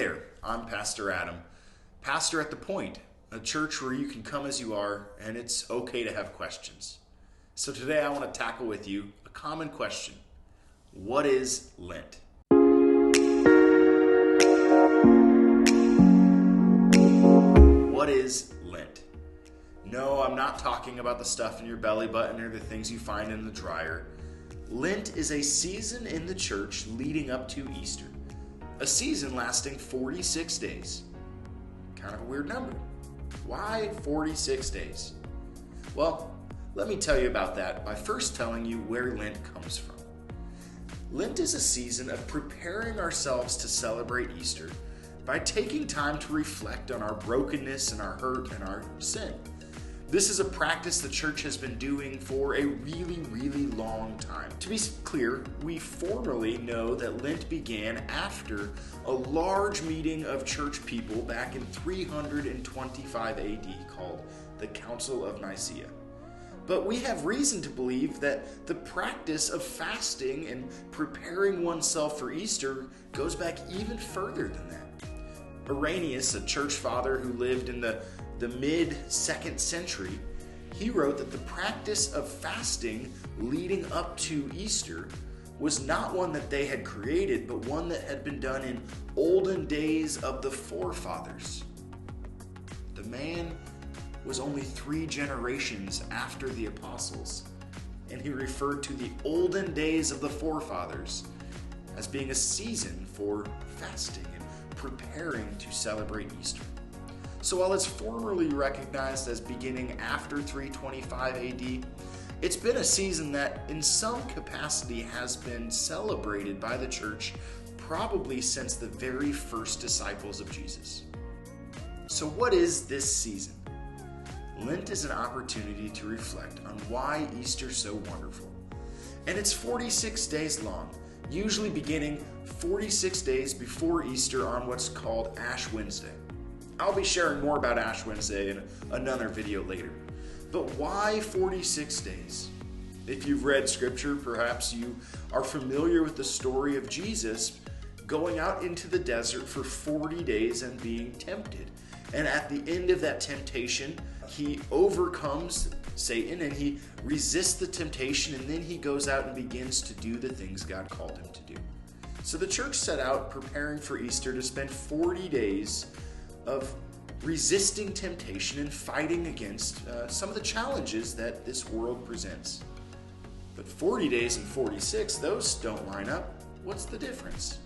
there, I'm Pastor Adam, pastor at The Point, a church where you can come as you are and it's okay to have questions. So today I want to tackle with you a common question. What is Lent? What is Lent? No, I'm not talking about the stuff in your belly button or the things you find in the dryer. Lent is a season in the church leading up to Easter. A season lasting 46 days. Kind of a weird number. Why 46 days? Well, let me tell you about that by first telling you where Lent comes from. Lent is a season of preparing ourselves to celebrate Easter by taking time to reflect on our brokenness and our hurt and our sin. This is a practice the church has been doing for a really long time. To be clear, we formally know that Lent began after a large meeting of church people back in 325 AD called the Council of Nicaea. But we have reason to believe that the practice of fasting and preparing oneself for Easter goes back even further than that. Irenaeus, a church father who lived in the mid-2nd century, he wrote that the practice of fasting leading up to Easter was not one that they had created, but one that had been done in olden days of the forefathers. The man was only 3 generations after the apostles, and he referred to the olden days of the forefathers as being a season for fasting and preparing to celebrate Easter. So while it's formally recognized as beginning after 325 AD, it's been a season that in some capacity has been celebrated by the church probably since the very first disciples of Jesus. So what is this season? Lent is an opportunity to reflect on why Easter's so wonderful. And it's 46 days long, usually beginning 46 days before Easter on what's called Ash Wednesday. I'll be sharing more about Ash Wednesday in another video later. But why 46 days? If you've read scripture, perhaps you are familiar with the story of Jesus going out into the desert for 40 days and being tempted. And at the end of that temptation, he overcomes Satan and he resists the temptation, and then he goes out and begins to do the things God called him to do. So the church set out preparing for Easter to spend 40 days of resisting temptation and fighting against some of the challenges that this world presents. But 40 days and 46, those don't line up. What's the difference?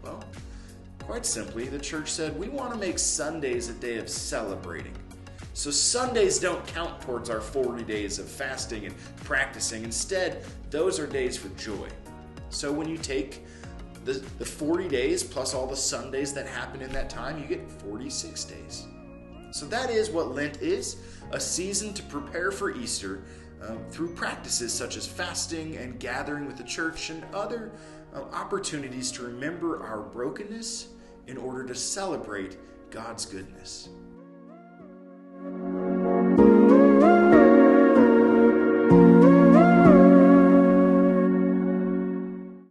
Well, quite simply, the church said, we want to make Sundays a day of celebrating. So Sundays don't count towards our 40 days of fasting and practicing. Instead, those are days for joy. So when you take the 40 days plus all the Sundays that happen in that time, you get 46 days. So that is what Lent is, a season to prepare for Easter through practices such as fasting and gathering with the church and other opportunities to remember our brokenness in order to celebrate God's goodness.